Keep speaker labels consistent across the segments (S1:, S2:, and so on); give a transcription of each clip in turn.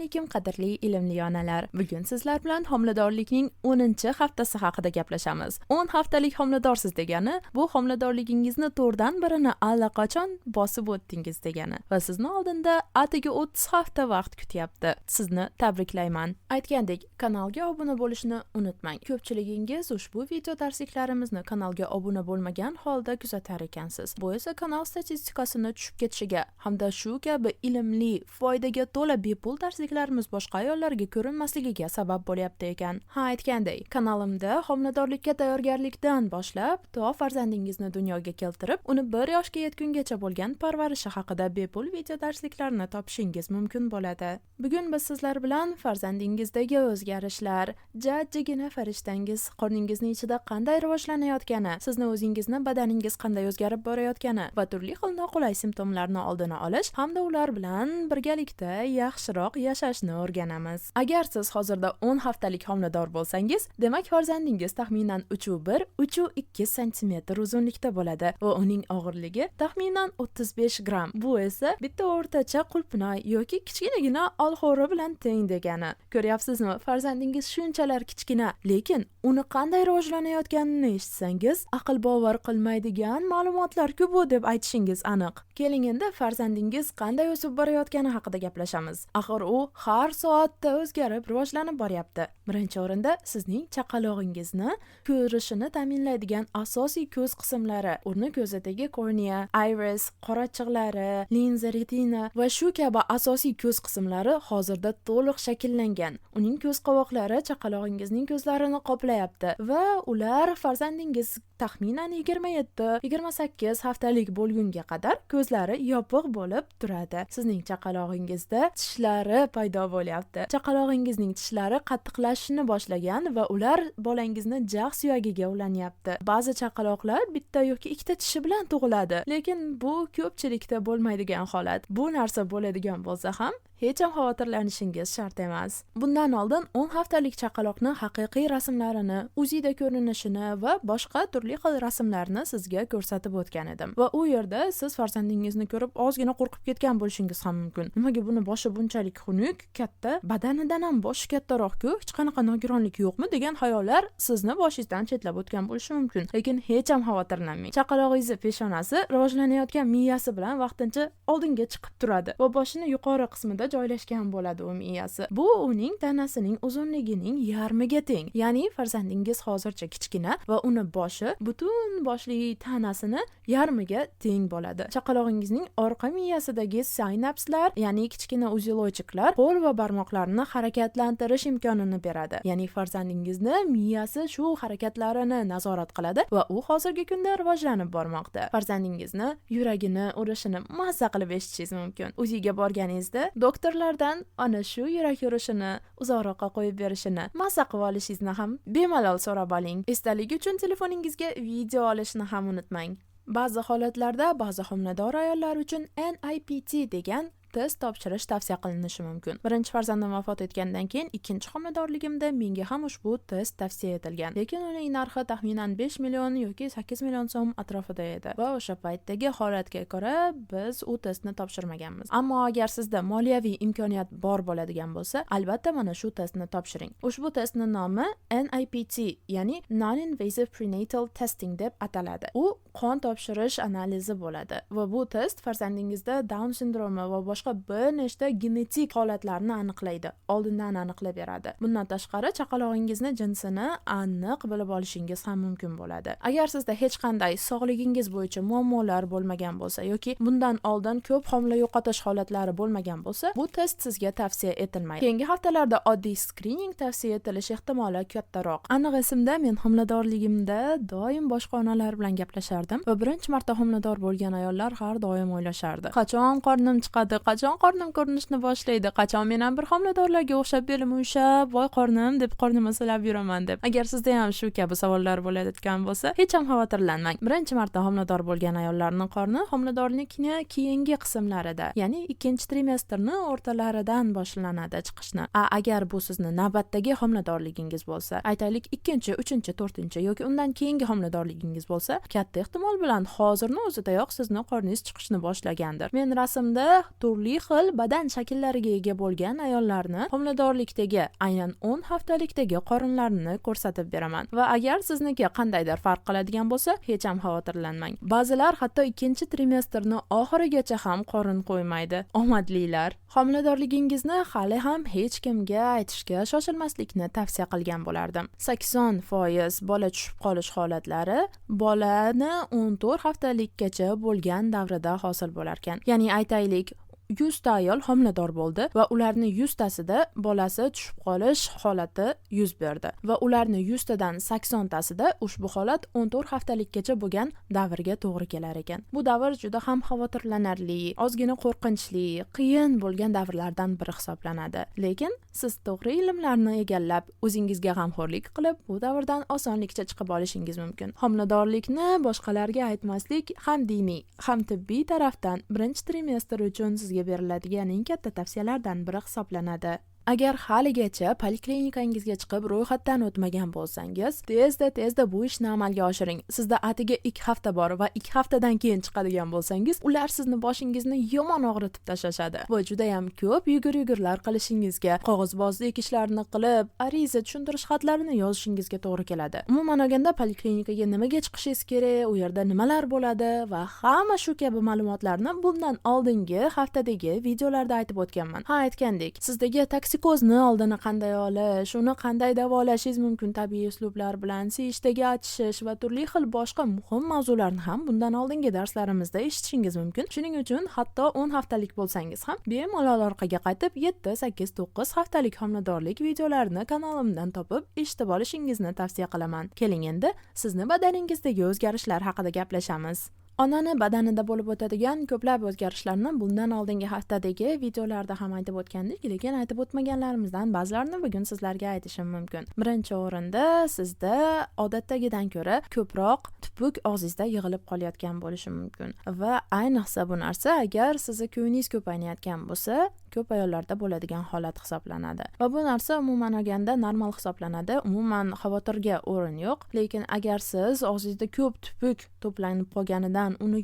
S1: Assalomu alaykum qadrli ilmli onalar. Bugun sizlar bilan homiladorlikning 10-haftasi haqida gaplashamiz. 10 haftalik homiladorsiz degani, bu homiladorligingizni 4dan birini allaqachon bosib o'tdingiz degani va sizni oldinda atigi 30 hafta vaqt kutyapti. Sizni tabriklayman. Aytgandek, kanalga obuna bo'lishni unutmang. Ko'pchiligingiz ushbu video darsliklarimizni kanalga obuna bo'lmagan holda kuzatar ekansiz. Bu esa kanal statistikasini tushib ketishiga hamda shu kabi ilmli, foydaga to'la bepul darsliklarimiz boshqa ayollarga ko'rinmasligiga sabab bo'lyapti ekan. Aytganday, kanalimda homiladorlikka tayyorgarlikdan boshlab to farzandingizni dunyoga keltirib, uni 1 yoshga yetgungacha bo'lgan parvarishi haqida bepul video darsliklarni topishingiz mumkin bo'ladi. Bugun biz sizlar bilan farzandingizdagi o'zgarishlar, jajjigina farishtangiz qorningizning ichida qanday rivojlanayotgani, sizni o'zingizni badaningiz qanday o'zgarib borayotgani va turli xil noqulay simptomlarni oldini olish hamda ular bilan birgalikda yaxshiroq yashashni o'rganamiz. Agar siz hozirda 10 haftalik homilador bo'lsangiz, demak farzandingiz taxminan 3,1-3,2 sm uzunlikda bo'ladi va uning og'irligi taxminan 35 gram. Bu esa bitta o'rtacha qulpnoy yoki kichkinagina olxo'ri bilan teng degani. Ko'ryapsizmi, farzandingiz shunchalar kichkina, lekin uni qanday rivojlanayotganini eshitsangiz, aql bovar qilmaydigan ma'lumotlar-ku bu deb aytishingiz aniq. Keling endi farzandingiz qanday o'sib borayotgani haqida gaplashamiz. Axir u har soatda o'zgarib, rivojlanib boryapti. Birinchi o'rinda sizning chaqalog'ingizni ko'rishini ta'minlaydigan asosiy ko'z qismlari, o'rni ko'zidagi kornea, iris, qorachiqlari, linza, retina va shu kabi asosiy ko'z qismlari hozirda to'liq shakllangan. Uning ko'z qovoqlari chaqalog'ingizning ko'zlarini qoplayapti va ular farzandingiz taxminan 27-28 haftalik bo'lgunga qadar ko'zlari yopiq bo'lib turadi. Sizning chaqalog'ingizda tishlari paydo bo'lyapti. Chaqalog'ingizning tishlari qattiqlashishni boshlagan va ular bolangizni jag' suyagiga ulanyapti. Ba'zi chaqaloqlar bitta yoki ikkita tishi bilan tug'iladi, lekin bu ko'pchilikda bo'lmaydigan holat. Bu narsa bo'ladigan bo'lsa ham hech ham xavotirlanishingiz shart emas. Bundan oldin 10 haftalik chaqaloqni haqiqiy rasmlarini, UZIda ko'rinishini va boshqa turli xil rasmlarni sizga ko'rsatib o'tgan edim. Va u yerda siz farzandingizni ko'rib ozgina qo'rqib ketgan bo'lishingiz ham mumkin. Nimaga buni boshi bunchalik xunuk, katta, badanidan ham boshi kattaroq-ku, hech qanaqa nogironlik yo'qmi degan xayollar sizni boshingizdan chetlab o'tgan bo'lishi mumkin. Lekin hech ham xavotirlanmang. Chaqalog'ingiz peshonasi rivojlanayotgan miyasi bilan vaqtincha oldinga chiqib turadi va boshini yuqori qismida joylashgan bo'ladi u miyasi. Bu uning tanasining uzunligining yarmiga teng. Ya'ni farzandingiz hozircha kichkina va uni boshi butun boshli tanasini yarmiga teng bo'ladi. Chaqalog'ingizning orqa miyasidagi sinapslar, ya'ni kichkina uzilochiklar qo'l va barmoqlarni harakatlantirish imkonini beradi. Ya'ni farzandingizni miyasi shu harakatlarini nazorat qiladi va u hozirgi kunda rivojlanib bormoqda. Farzandingizni yuragini urishini mazza qilib eshitishingiz mumkin. Uziga borganingizda doktorlardan ana shu yurak urishini uzoqroqqa qo'yib berishini mazza qilib olishingizni ham bemalol so'rab oling. Esdalik uchun telefoningizga video olishni ham unutmang. Ba'zi holatlarda ba'zi homilador ayollar uchun NIPT degan test topshirish tavsiya qilinishi mumkin. Birinchi farzandim vafot etgandan keyin ikkinchi homiladorligimda menga ham ushbu test tavsiya etilgan. Lekin uning narxi taxminan 5 million yoki 8 million so'm atrofida edi va o'sha paytdagi holatga ko'ra biz u testni topshirmaganmiz. Ammo agar sizda moliyaviy imkoniyat bor bo'ladigan bo'lsa, albatta mana shu testni topshiring. Ushbu testning nomi NIPT, ya'ni Non-Invasive Prenatal Testing deb ataladi. U qon topshirish analizi bo'ladi va bu test farzandingizda Down sindromi va boshqa bir nechta genetik holatlarni aniqlaydi, oldindan aniqlab beradi. Bundan tashqari chaqalog'ingizni jinsini aniq bilib olishingiz ham mumkin bo'ladi. Agar sizda hech qanday sog'ligingiz bo'yicha muammolar bo'lmagan bo'lsa yoki bundan oldin ko'p homila yo'qotish holatlari bo'lmagan bo'lsa, bu test sizga tavsiya etilmaydi. Keyingi haftalarda oddiy skrining tavsiya etilish ehtimoli kattaroq. Aniq esimda, men homiladorligimda doim boshqa onalar bilan gaplashardim va birinchi marta homilador bo'lgan ayollar har doim o'ylashardi: qachon qornim chiqadi, qachon qornim ko'rinishni boshlaydi, qachon men ham bir homiladorlarga o'xshab belim uyushab, voy qornim deb qornimni silab yuraman deb. Agar sizda ham shu kabi savollar bo'layotgan bo'lsa, hech ham xavotirlanmang. Birinchi marta homilador bo'lgan ayollarning qorni homiladorlikning keyingi qismlarida, ya'ni ikkinchi trimestrning o'rtalaridan boshlanadi chiqishni. Agar bu sizni navbatdagi homiladorligingiz bo'lsa, aytaylik 2-chi, 3-chi, 4-chi yoki undan keyingi homiladorligingiz bo'lsa, katta ehtimol bilan hozirning o'zidayoq sizni qorningiz chiqishni boshlagandir. Men rasmda turli turli xil badan shakllariga ega bo'lgan ayollarni homiladorlikdagi aynan 10 haftalikdagi qorinlarini ko'rsatib beraman. Va agar sizniki qandaydir farq qiladigan bo'lsa, hech ham xavotirlanmang. Ba'zilar hatto ikkinchi trimestrni oxirigacha ham qorin qo'ymaydi. Omadlilar. Homiladorligingizni hali ham hech kimga aytishga shoshilmaslikni tavsiya qilgan bo'lardim. 80% bola tushib qolish holatlari bolani 14 haftalikgacha bo'lgan davrida hosil bo'lar ekan. Ya'ni aytaylik 100 ta ayol homilador bo'ldi va ularning 100 tasida bolasi tushib qolish holati yuz berdi va ularning 100 tadan 80 tasida ushbu holat 14 haftalikgacha bo'lgan davrga to'g'ri kelar ekan. Bu davr juda ham xavotirlanarli, ozgina qo'rqinchli, qiyin bo'lgan davrlardan biri hisoblanadi. Lekin siz to'g'ri ilmlarni egallab, o'zingizga g'amxo'rlik qilib, bu davrdan osonlikcha chiqib olishingiz mumkin. Homiladorlikni boshqalarga aytmaslik ham diniy, ham tibbiy tarafdan birinchi trimestr uchun sizga beriladigan eng katta tavsiyalardan biri hisoblanadi. Agar haligacha poliklinikangizga chiqib ro'yxatdan o'tmagan bo'lsangiz, tezda bu ishni amalga oshiring. Sizda atiga 2 hafta bor va 2 haftadan keyin chiqadigan bo'lsangiz, ular sizni boshingizni yomon og'ritib tashlashadi. Bu juda ham ko'p yugurlar qilishingizga, qog'ozbozlik ishlarini qilib, ariza tushuntirish xatlarini yozishingizga to'g'ri keladi. Umuman olganda poliklinikaga nimaga chiqishingiz kerak, u yerda nimalar bo'ladi va hamma shu kabi ma'lumotlarni bundan oldingi haftadagi videolarda aytib o'tganman. Aytgandek, sizdagi toksikozni oldini qanday olish, uni qanday davolashingiz mumkin tabiiy uslublar bilan, siyishdagi achishish va turli xil boshqa muhim mavzularni ham bundan oldingi darslarimizda eshitishingiz mumkin. Shuning uchun hatto 10 haftalik bo'lsangiz ham bemalol orqaga qaytib 7, 8, 9 haftalik homiladorlik videolarini kanalimdan topib eshitib olishingizni tavsiya qilaman. Keling endi sizni badaningizdagi o'zgarishlar haqida gaplashamiz. Onani badanida bo'lib o'tadigan ko'plab o'zgarishlarni bundan oldingi haftadagi videolarda ham aytib o'tgandik, lekin aytib o'tmaganlarimizdan ba'zilarini bugun sizlarga aytishim mumkin. Birinchi o'rinda sizda odatdagidan ko'ra ko'proq tupuk og'zingizda yig'ilib qolayotgan bo'lishi mumkin va ayniqsa bu narsa agar sizni ko'yingiz ko'paynayotgan bo'lsa, ko'p ayollarda bo'ladigan holat hisoblanadi. Va bu narsa umuman olganda normal hisoblanadi. Umuman xavotirga o'rin yo'q. Lekin agar siz og'zingizda ko'p tupuk to'planib qolganidan uni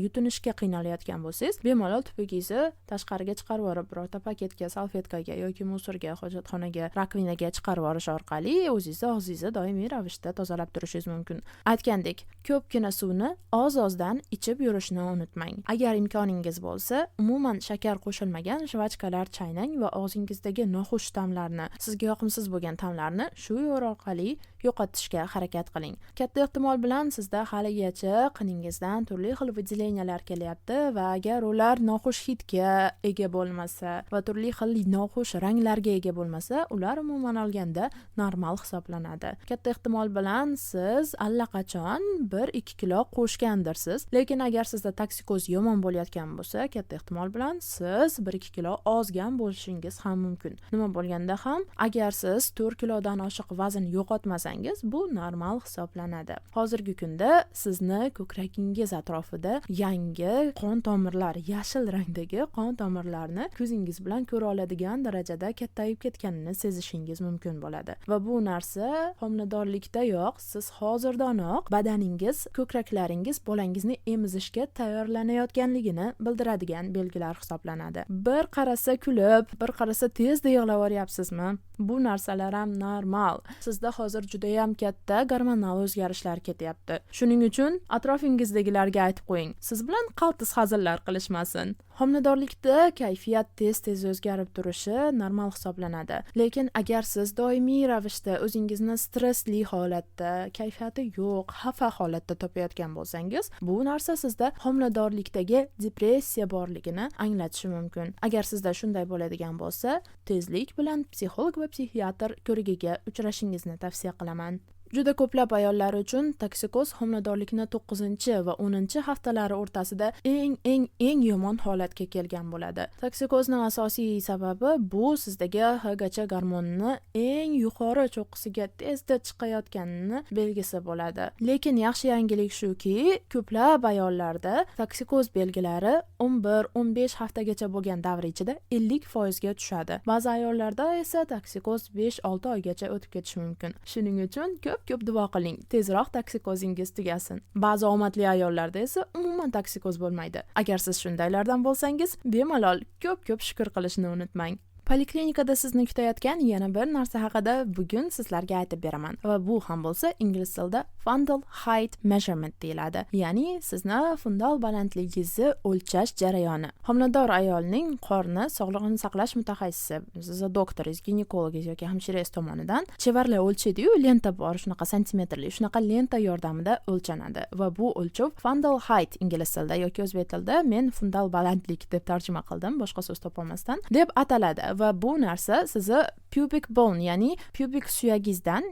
S1: yutinishga qiynalayotgan bo'lsangiz, bemalol tupugingizni tashqariga chiqarib yorib, birorta paketga, salfetkaga yoki musorga, hojatxonaga, rakvinaga chiqarib yorish orqali o'zingizni og'zingizni doimiy ravishda tozalab turishingiz mumkin. Aytgandek, ko'pgina suvni oz-ozdan ichib yurishni unutmang. Agar imkoningiz bo'lsa, umuman shakar qo'shilmagan shvachkalar chaynang va og'zingizdagi noxush ta'mlarni, sizga yoqimsiz bo'lgan ta'mlarni shu yo'l orqali yo'qotishga harakat qiling. Katta ehtimol bilan sizda haligacha qiningizdan turli xil выделениyalar kelyapti va agar ular noxush hidga ega bo'lmasa va turli xil noxush ranglarga ega bo'lmasa, ular umuman olganda normal hisoblanadi. Katta ehtimol bilan siz allaqachon 1-2 kilo qo'shgandirsiz, lekin agar sizda toksikoz yomon bo'layotgan bo'lsa, katta ehtimol bilan siz 1-2 kilo ozgan bo'lishingiz ham mumkin. Nima bo'lganda ham, agar siz 4 kilodan oshiq vazn yo'qotmasangiz, bu normal hisoblanadi. Hozirgi kunda sizni ko'kragingiz atrofida yangi qon tomirlar, yashil rangdagi qon tomirlarni ko'zingiz bilan ko'ra oladigan darajada kattayib ketganini sezishingiz mumkin bo'ladi. Va bu narsa homiladorlikdayoq siz hozirdanoq badaningiz, ko'kraklaringiz bolangizni emizishga tayyorlanayotganligini bildiradigan belgilar hisoblanadi. Bir qarasa kulib, bir qarasa tezda yig'lab oryapsizmi? Bu narsalar ham normal. Sizda hozir juda ham katta gormonal o'zgarishlar ketyapti. Shuning uchun atrofingizdagilarga aytib qo'ying. Siz bilan qaltis hazillar qilishmasin. Homiladorlikda kayfiyat tez o'zgarib turishi normal hisoblanadi. Lekin agar siz doimiy ravishda o'zingizni stressli holatda, kayfiyati yo'q, xafa holatda topayotgan bo'lsangiz, bu narsa sizda homiladorlikdagi depressiya borligini anglatishi mumkin. Agar sizda shunday bo'ladigan bo'lsa, tezlik bilan psixolog va psixiatr ko'rigiga uchrashingizni tavsiya qilaman. Juda ko'plab ayollar uchun toksikoz homiladorlikni 9 va 10 haftalari o'rtasida eng yomon holatga kelgan bo'ladi. Toksikozning asosiy sababi bu sizdagi HGH gormonini eng yuqori cho'qqisiga tezda chiqayotganini belgisi bo'ladi. Lekin yaxshi yangilik shuki, ko'plab ayollarda toksikoz belgilari 11-15 haftagacha bo'lgan davr ichida 50% ga tushadi. Ba'zi ayollarda esa toksikoz 5-6 oygacha o'tib ketishi mumkin. Shuning uchun ko'p ko'p duo qiling, tezroq toksikozingiz tugasin. Ba'zi omadli ayollarda esa umuman toksikoz bo'lmaydi. Agar siz shundaylardan bo'lsangiz, bemalol ko'p shukr qilishni unutmang. Poliklinikada sizni kutayotgan yana bir narsa haqida bugun sizlarga aytib beraman va bu ham bo'lsa ingliz tilida fundal height measurement deyiladi. Ya'ni sizni fundal balandligingizni o'lchash jarayoni. Homilador ayolning qorni sog'liqni saqlash mutaxassisi, sizni doktoringiz, ginekologingiz yoki hamshirasiz tomonidan chevarlar o'lchaydi-yu, lenta bor, shunaqa santimetrli, shunaqa lenta yordamida o'lchanadi va bu o'lchov fundal height ingliz tilida yoki o'zbek tilida men fundal balandlik deb tarjima qildim, boshqa so'z topolmasdan, deb ataladi. Va bu narsa sizni pubic bone, ya'ni pubik suyagingizdan,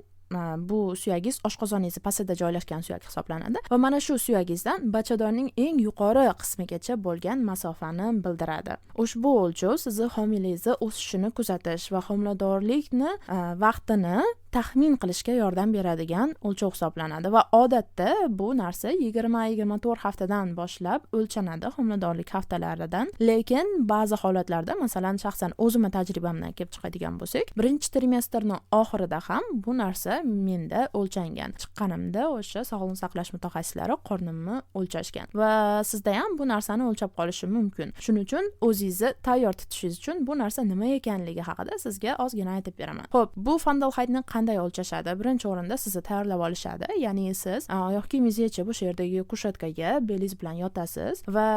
S1: bu suyagingiz oshqozoningiz pastida joylashgan suyak hisoblanadi va mana shu suyagingizdan bachadonning eng yuqori qismigacha bo'lgan masofani bildiradi. Ushbu o'lchov sizni homilangizni o'sishini kuzatish va homiladorlikni vaqtini taxmin qilishga yordam beradigan o'lchov hisoblanadi va odatda bu narsa 20-24 haftadan boshlab o'lchanadi, homiladorlik haftalaridan. Lekin ba'zi holatlarda, masalan, shaxsan o'zimning tajribamdan kelib chiqadigan bo'lsak, birinchi trimestrning oxirida ham bu narsa menda o'lchangan. Chiqqanimda o'sha sog'liqni saqlash mutaxassislari qornimni o'lchashgan va sizda ham bu narsani o'lchab qolishi mumkin. Shuning uchun o'zingizni tayyor tutishingiz uchun bu narsa nima ekanligi haqida sizga ozgina aytib beraman. Xo'p, bu fundal heightni qanday o'lchashadi? Birinchi o'rinda sizni tayyorlab olishadi. Ya'ni siz oyoq kiyimingizgacha bu yerdagi kushatkaga belingiz bilan yotasiz va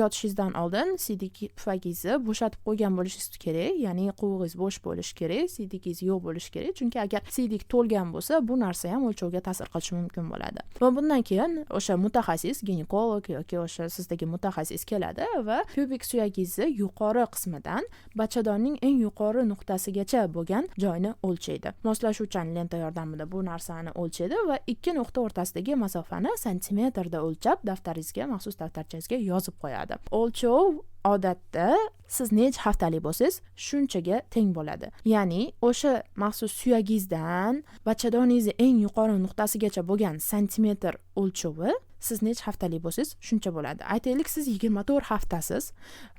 S1: yotishingizdan oldin siydik pufagingizni bo'shatib qo'ygan bo'lishingiz kerak. Ya'ni quvug'ingiz bo'sh bo'lishi kerak, siydigingiz yo'q bo'lishi kerak. Chunki agar siydik to'lgan bo'lsa, bu narsa ham o'lchovga ta'sir qilishi mumkin bo'ladi. Va bundan keyin o'sha mutaxassis, ginekolog yoki o'sha sizdagi mutaxassis keladi va pubik suyagingizni yuqori qismidan bachadonning eng yuqori nuqtasigacha bo'lgan joyni o'lchaydi. Moslashuvchan lenta yordamida bu narsani o'lchaydi va ikki nuqta o'rtasidagi masofani santimetrda o'lchab daftaringizga, maxsus daftarchangizga yozib qo'yadi. O'lchov odatda siz necha haftalik bo'lsangiz, shunchaga teng bo'ladi. Ya'ni o'sha maxsus suyagingizdan bachadoningizning eng yuqori nuqtasigacha bo'lgan santimetr o'lchovi siz necha haftalik bo'lsangiz, shuncha bo'ladi. Aytaylik, siz 24 haftasiz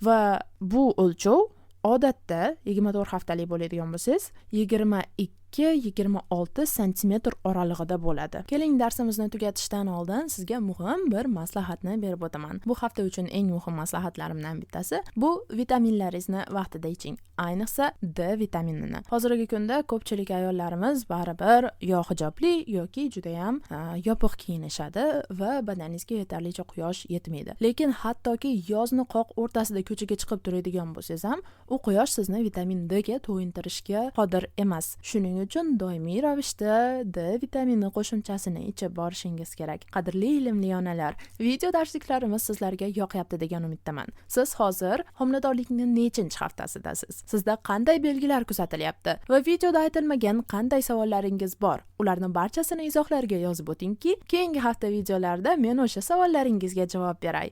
S1: va bu o'lchov odatda 24 haftalik bo'ladigan bo'lsangiz, 22-26 santimetr oralig'ida bo'ladi. Keling, darsimizni tugatishdan oldin sizga muhim bir maslahatni berib o'taman. Bu hafta uchun eng muhim maslahatlarimdan bittasi bu vitaminlaringizni vaqtida iching. Ayniqsa D vitaminini. Hozirgi kunda ko'pchilik ayollarimiz baribir yo hijobli yoki juda ham yopiq kiyinishadi va badaningizga yetarlicha quyosh yetmaydi. Lekin hattoki yozni qoq o'rtasida ko'chaga chiqib turadigan bo'lsangiz ham, u quyosh sizni vitamin D ga to'yintirishga qodir emas. Shuning uchun doimiy ravishda D vitamini qo'shimchasini ichib borishingiz kerak. Qadrli ilmli onalar, video darsliklarimiz sizlarga yoqyapti degan umiddaman. Siz hozir homiladorlikning nechinchi haftasidasiz? Sizda qanday belgilar kuzatilyapti? Va videoda aytilmagan qanday savollaringiz bor? Ularning barchasini izohlarga yozib o'tingki, keyingi hafta videolarda men o'sha savollaringizga javob beray.